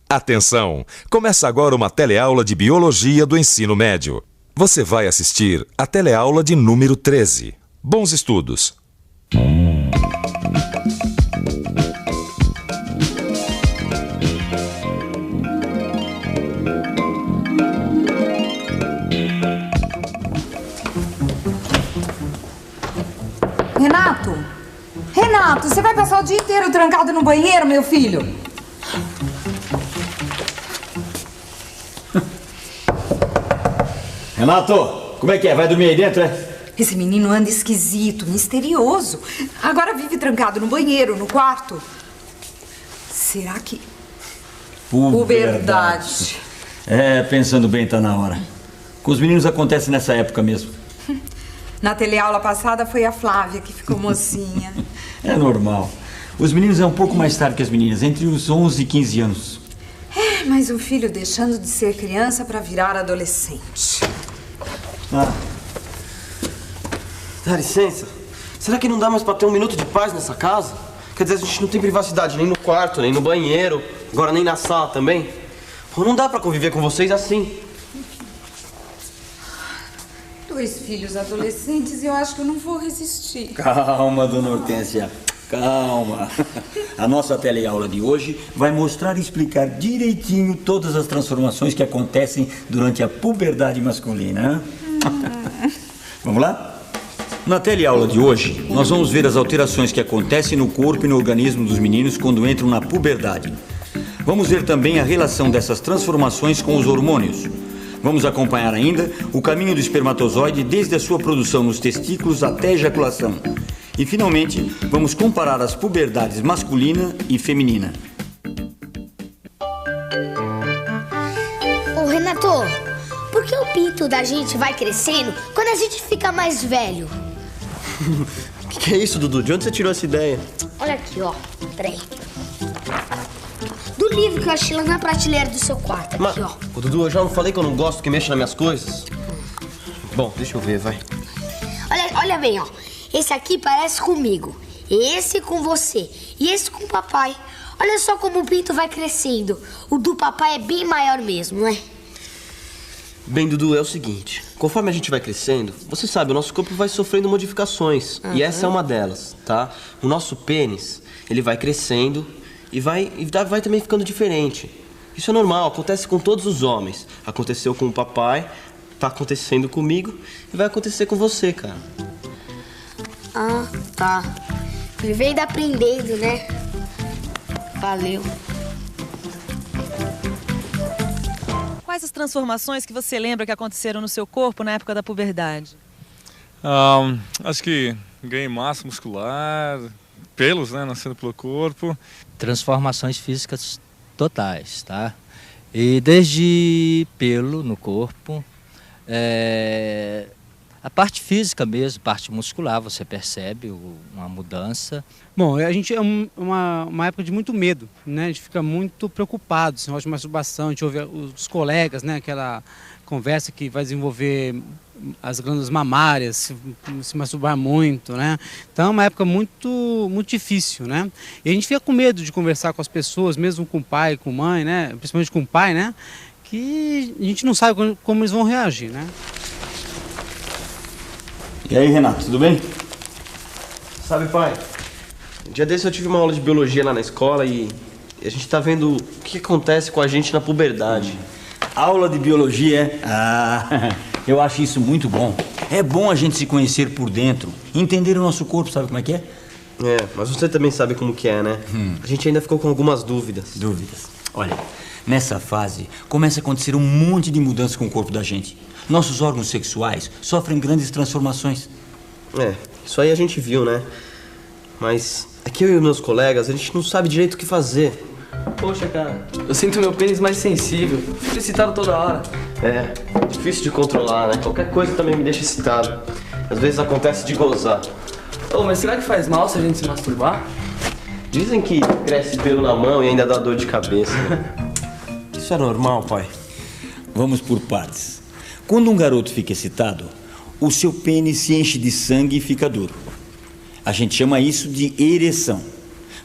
Atenção! Começa agora uma teleaula de Biologia do Ensino Médio. Você vai assistir a teleaula de número 13. Bons estudos! Renato, você vai passar o dia inteiro trancado no banheiro, meu filho? Renato, como é que é? Vai dormir aí dentro, é? Esse menino anda esquisito, misterioso. Agora vive trancado no banheiro, no quarto. Será que... Puberdade. É, pensando bem, tá na hora. Com os meninos acontece nessa época mesmo. Na teleaula passada foi a Flávia que ficou mocinha. É normal. Os meninos é um pouco mais tarde que as meninas, entre os 11 e 15 anos. É, mas o filho deixando de ser criança para virar adolescente. Dá licença. Será que não dá mais pra ter um minuto de paz nessa casa? Quer dizer, a gente não tem privacidade nem no quarto, nem no banheiro, agora nem na sala também. Pô, não dá pra conviver com vocês assim. 2 filhos adolescentes e eu acho que eu não vou resistir. Calma, dona Hortência. Calma. A nossa teleaula de hoje vai mostrar e explicar direitinho todas as transformações que acontecem durante a puberdade masculina. Vamos lá? Na teleaula de hoje, nós vamos ver as alterações que acontecem no corpo e no organismo dos meninos quando entram na puberdade. Vamos ver também a relação dessas transformações com os hormônios. Vamos acompanhar ainda o caminho do espermatozoide desde a sua produção nos testículos até a ejaculação. E, finalmente, vamos comparar as puberdades masculina e feminina. Ô, Renato, por que o pinto da gente vai crescendo quando a gente fica mais velho? O que é isso, Dudu? De onde você tirou essa ideia? Olha aqui, ó. Peraí. Do livro que eu achei lá na prateleira do seu quarto. Aqui, ó. Ô, Dudu, eu já não falei que eu não gosto que mexa nas minhas coisas? Bom, deixa eu ver, vai. Olha bem, ó. Esse aqui parece comigo. Esse com você. E esse com o papai. Olha só como o pinto vai crescendo. O do papai é bem maior mesmo, não é? Bem, Dudu, é o seguinte. Conforme a gente vai crescendo, você sabe, o nosso corpo vai sofrendo modificações. E essa é uma delas, tá? O nosso pênis, ele vai crescendo e vai também ficando diferente. Isso é normal, acontece com todos os homens. Aconteceu com o papai, tá acontecendo comigo e vai acontecer com você, cara. Ah, tá. Vivendo aprendendo, né? Valeu. Quais as transformações que você lembra que aconteceram no seu corpo na época da puberdade? Acho que ganhei massa muscular, pelos, né, nascendo pelo corpo. Transformações físicas totais, tá? E desde pelo no corpo, a parte física mesmo, parte muscular, você percebe uma mudança. Bom, a gente é uma época de muito medo, né? A gente fica muito preocupado, esse negócio de masturbação, a gente ouve os colegas, né? Aquela conversa que vai desenvolver as glândulas mamárias, se masturbar muito, né? Então é uma época muito difícil, né? E a gente fica com medo de conversar com as pessoas, mesmo com o pai, com a mãe, né? Principalmente com o pai, né? Que a gente não sabe como eles vão reagir, né? E aí, Renato, tudo bem? Sabe, pai, um dia desse eu tive uma aula de biologia lá na escola e a gente tá vendo o que acontece com a gente na puberdade. Aula de biologia? Eu acho isso muito bom. É bom a gente se conhecer por dentro, entender o nosso corpo, sabe como é que é? É, mas você também sabe como que é, né? A gente ainda ficou com algumas dúvidas. Olha, nessa fase começa a acontecer um monte de mudanças com o corpo da gente. Nossos órgãos sexuais sofrem grandes transformações. É, isso aí a gente viu, né? Mas aqui eu e meus colegas, a gente não sabe direito o que fazer. Poxa, cara, eu sinto meu pênis mais sensível. Fico excitado toda hora. É, difícil de controlar, né? Qualquer coisa também me deixa excitado. Às vezes acontece de gozar. Ô, mas será que faz mal se a gente se masturbar? Dizem que cresce pelo na mão e ainda dá dor de cabeça. Isso é normal, pai? Vamos por partes. Quando um garoto fica excitado, o seu pênis se enche de sangue e fica duro. A gente chama isso de ereção.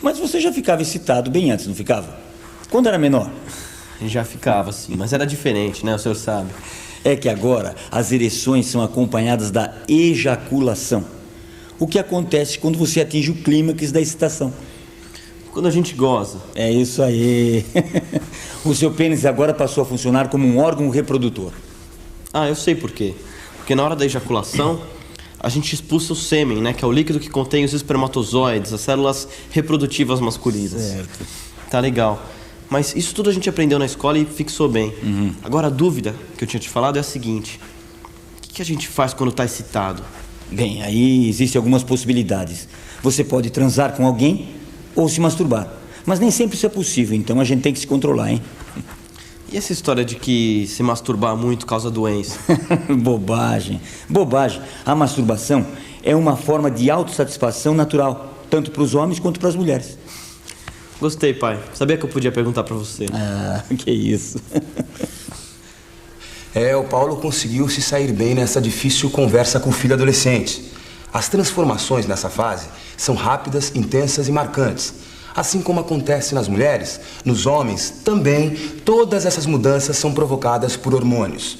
Mas você já ficava excitado bem antes, não ficava? Quando era menor? Já ficava assim, mas era diferente, né? O senhor sabe. É que agora as ereções são acompanhadas da ejaculação. O que acontece quando você atinge o clímax da excitação? Quando a gente goza. É isso aí. O seu pênis agora passou a funcionar como um órgão reprodutor. Ah, eu sei por quê. Porque na hora da ejaculação, a gente expulsa o sêmen, né? Que é o líquido que contém os espermatozoides, as células reprodutivas masculinas. Certo. Tá legal. Mas isso tudo a gente aprendeu na escola e fixou bem. Agora a dúvida que eu tinha te falado é a seguinte. O que a gente faz quando tá excitado? Bem, aí existem algumas possibilidades. Você pode transar com alguém ou se masturbar. Mas nem sempre isso é possível, então a gente tem que se controlar, hein? E essa história de que se masturbar muito causa doença? Bobagem. Bobagem. A masturbação é uma forma de autossatisfação natural, tanto para os homens quanto para as mulheres. Gostei, pai. Sabia que eu podia perguntar pra você. Ah, que isso. O Paulo conseguiu se sair bem nessa difícil conversa com o filho adolescente. As transformações nessa fase são rápidas, intensas e marcantes. Assim como acontece nas mulheres, nos homens também, todas essas mudanças são provocadas por hormônios.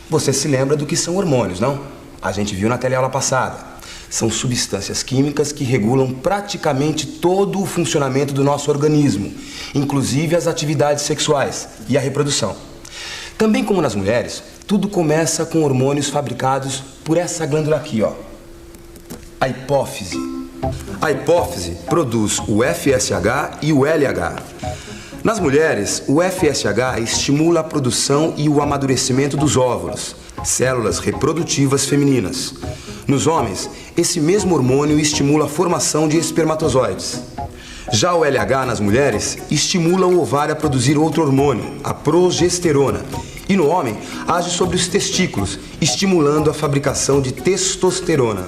Você se lembra do que são hormônios, não? A gente viu na teleaula passada. São substâncias químicas que regulam praticamente todo o funcionamento do nosso organismo, inclusive as atividades sexuais e a reprodução. Também como nas mulheres, tudo começa com hormônios fabricados por essa glândula aqui, ó. A hipófise. A hipófise produz o FSH e o LH. Nas mulheres, o FSH estimula a produção e o amadurecimento dos óvulos, células reprodutivas femininas. Nos homens, esse mesmo hormônio estimula a formação de espermatozoides. Já o LH nas mulheres estimula o ovário a produzir outro hormônio, a progesterona. E no homem, age sobre os testículos, estimulando a fabricação de testosterona.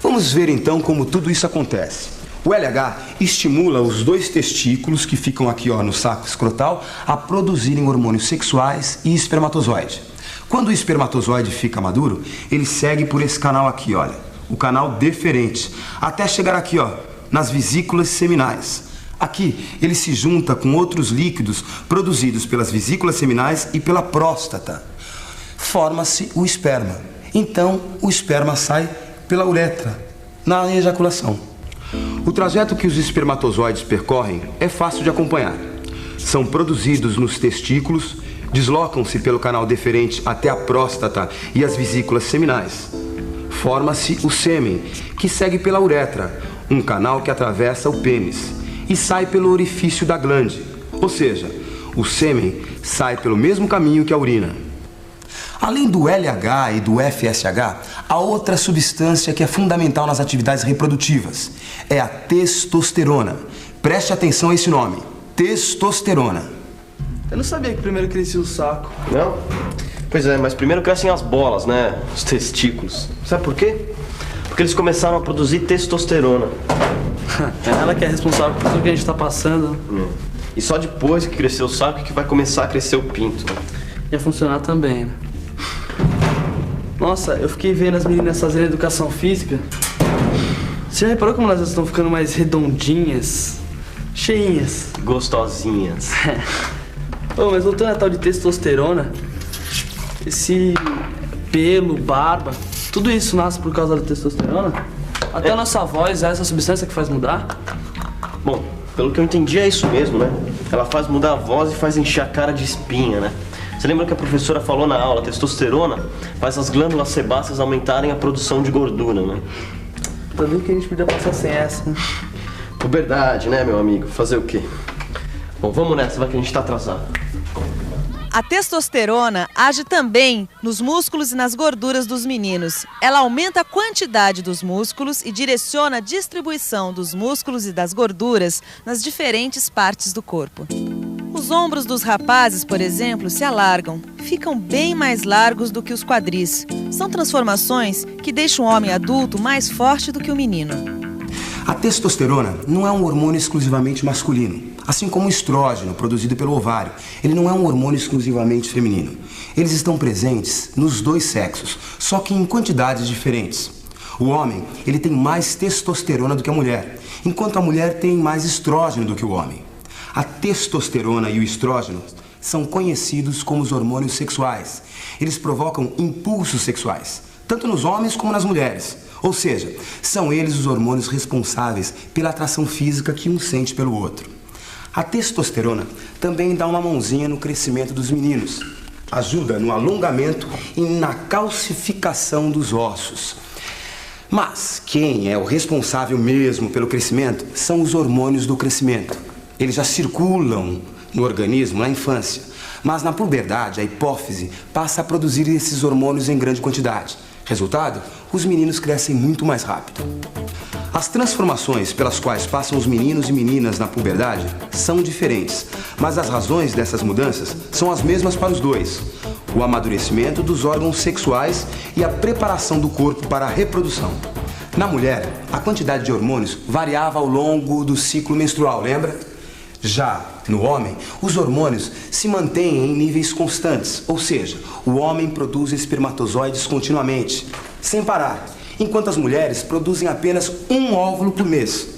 Vamos ver então como tudo isso acontece. O LH estimula os dois testículos que ficam aqui, ó, no saco escrotal a produzirem hormônios sexuais e espermatozoide. Quando o espermatozoide fica maduro, ele segue por esse canal aqui, olha, o canal deferente, até chegar aqui, ó, nas vesículas seminais. Aqui, ele se junta com outros líquidos produzidos pelas vesículas seminais e pela próstata. Forma-se o esperma. Então, o esperma sai pela uretra, na ejaculação. O trajeto que os espermatozoides percorrem é fácil de acompanhar. São produzidos nos testículos, deslocam-se pelo canal deferente até a próstata e as vesículas seminais. Forma-se o sêmen, que segue pela uretra, um canal que atravessa o pênis, e sai pelo orifício da glande. Ou seja, o sêmen sai pelo mesmo caminho que a urina. Além do LH e do FSH, há outra substância que é fundamental nas atividades reprodutivas. É a testosterona. Preste atenção a esse nome, testosterona. Eu não sabia que primeiro crescia o saco. Não? Pois é, mas primeiro crescem as bolas, né? Os testículos. Sabe por quê? Porque eles começaram a produzir testosterona. É ela que é responsável por tudo que a gente tá passando. E só depois que crescer o saco que vai começar a crescer o pinto. Ia funcionar também, né? Nossa, eu fiquei vendo as meninas fazendo educação física. Você já reparou como elas estão ficando mais redondinhas? Cheinhas. Gostosinhas. Oh, mas voltando a tal de testosterona, esse pelo, barba, tudo isso nasce por causa da testosterona? Até a nossa voz é essa substância que faz mudar? Bom, pelo que eu entendi é isso mesmo, né? Ela faz mudar a voz e faz encher a cara de espinha, né? Você lembra que a professora falou na aula? A testosterona faz as glândulas sebáceas aumentarem a produção de gordura, né? Também que a gente podia passar sem essa, né? Puberdade, né, meu amigo? Fazer o quê? Bom, vamos nessa, vai que a gente tá atrasado. A testosterona age também nos músculos e nas gorduras dos meninos. Ela aumenta a quantidade dos músculos e direciona a distribuição dos músculos e das gorduras nas diferentes partes do corpo. Os ombros dos rapazes, por exemplo, se alargam, ficam bem mais largos do que os quadris. São transformações que deixam o homem adulto mais forte do que o menino. A testosterona não é um hormônio exclusivamente masculino. Assim como o estrógeno, produzido pelo ovário, ele não é um hormônio exclusivamente feminino. Eles estão presentes nos dois sexos, só que em quantidades diferentes. O homem, ele tem mais testosterona do que a mulher, enquanto a mulher tem mais estrógeno do que o homem. A testosterona e o estrógeno são conhecidos como os hormônios sexuais. Eles provocam impulsos sexuais, tanto nos homens como nas mulheres. Ou seja, são eles os hormônios responsáveis pela atração física que um sente pelo outro. A testosterona também dá uma mãozinha no crescimento dos meninos. Ajuda no alongamento e na calcificação dos ossos. Mas quem é o responsável mesmo pelo crescimento são os hormônios do crescimento. Eles já circulam no organismo na infância, mas na puberdade a hipófise passa a produzir esses hormônios em grande quantidade. Resultado, os meninos crescem muito mais rápido. As transformações pelas quais passam os meninos e meninas na puberdade são diferentes, mas as razões dessas mudanças são as mesmas para os dois: o amadurecimento dos órgãos sexuais e a preparação do corpo para a reprodução. Na mulher, a quantidade de hormônios variava ao longo do ciclo menstrual, lembra? Já no homem, os hormônios se mantêm em níveis constantes, ou seja, o homem produz espermatozoides continuamente, sem parar, enquanto as mulheres produzem apenas um óvulo por mês.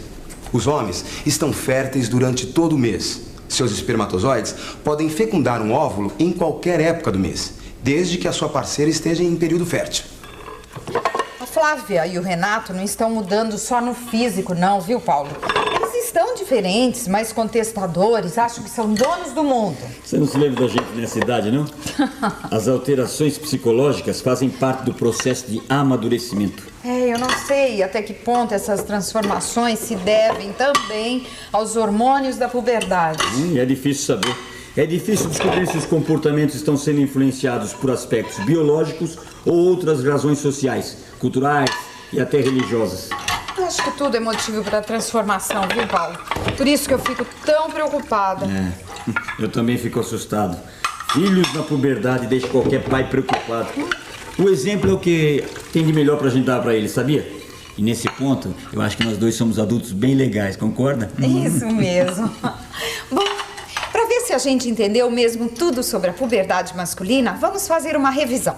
Os homens estão férteis durante todo o mês. Seus espermatozoides podem fecundar um óvulo em qualquer época do mês, desde que a sua parceira esteja em período fértil. A Flávia e o Renato não estão mudando só no físico, não, viu, Paulo? Eles estão diferentes, mas contestadores, acham que são donos do mundo. Você não se lembra da gente nessa idade, não? As alterações psicológicas fazem parte do processo de amadurecimento. Eu não sei até que ponto essas transformações se devem também aos hormônios da puberdade. É difícil saber. É difícil descobrir se os comportamentos estão sendo influenciados por aspectos biológicos ou outras razões sociais, culturais e até religiosas. Eu acho que tudo é motivo para transformação, viu, Paulo? Por isso que eu fico tão preocupada. Eu também fico assustado. Filhos na puberdade deixam qualquer pai preocupado. O exemplo é o que tem de melhor pra gente dar pra eles, sabia? E nesse ponto, eu acho que nós dois somos adultos bem legais, concorda? Isso mesmo. Bom, pra ver se a gente entendeu mesmo tudo sobre a puberdade masculina, vamos fazer uma revisão.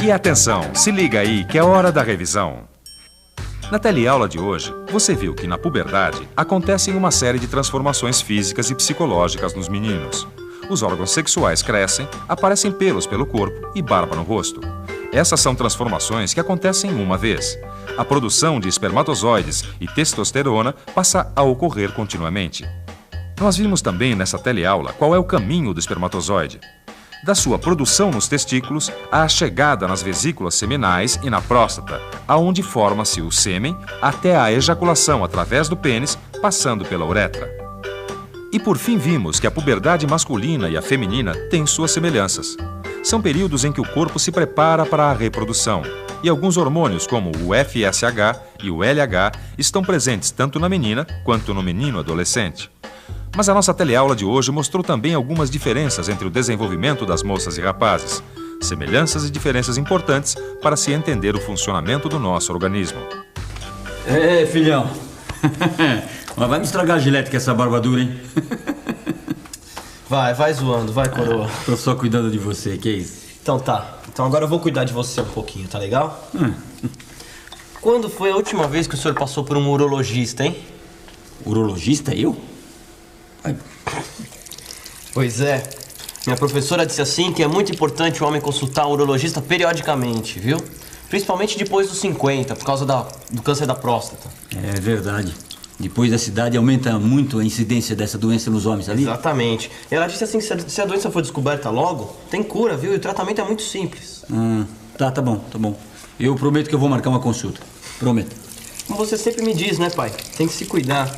E atenção, se liga aí que é hora da revisão. Na teleaula de hoje, você viu que na puberdade acontecem uma série de transformações físicas e psicológicas nos meninos. Os órgãos sexuais crescem, aparecem pelos pelo corpo e barba no rosto. Essas são transformações que acontecem uma vez. A produção de espermatozoides e testosterona passa a ocorrer continuamente. Nós vimos também nessa teleaula qual é o caminho do espermatozoide. Da sua produção nos testículos à chegada nas vesículas seminais e na próstata, aonde forma-se o sêmen, até a ejaculação através do pênis, passando pela uretra. E por fim vimos que a puberdade masculina e a feminina têm suas semelhanças. São períodos em que o corpo se prepara para a reprodução, e alguns hormônios como o FSH e o LH estão presentes tanto na menina quanto no menino adolescente. Mas a nossa teleaula de hoje mostrou também algumas diferenças entre o desenvolvimento das moças e rapazes, semelhanças e diferenças importantes para se entender o funcionamento do nosso organismo. Filhão, mas vai me estragar a gilete com essa barba dura, hein? Vai zoando, vai, coroa. Tô só cuidando de você, que isso? Então tá, então agora eu vou cuidar de você um pouquinho, tá legal? Quando foi a última vez que o senhor passou por um urologista, hein? Urologista, eu? Pois é. Minha professora disse assim que é muito importante o homem consultar o urologista periodicamente, viu? Principalmente depois dos 50, por causa do câncer da próstata. É verdade. Depois dessa idade aumenta muito a incidência dessa doença nos homens, ali? Exatamente. E ela disse assim que se a doença for descoberta logo, tem cura, viu? E o tratamento é muito simples. Tá bom. Eu prometo que eu vou marcar uma consulta. Prometo. Como você sempre me diz, né, pai? Tem que se cuidar.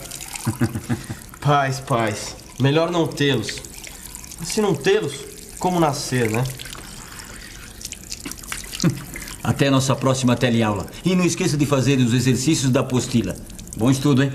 Pais, melhor não tê-los. Se não tê-los, como nascer, né? Até a nossa próxima teleaula. E não esqueça de fazer os exercícios da apostila. Bom estudo, hein?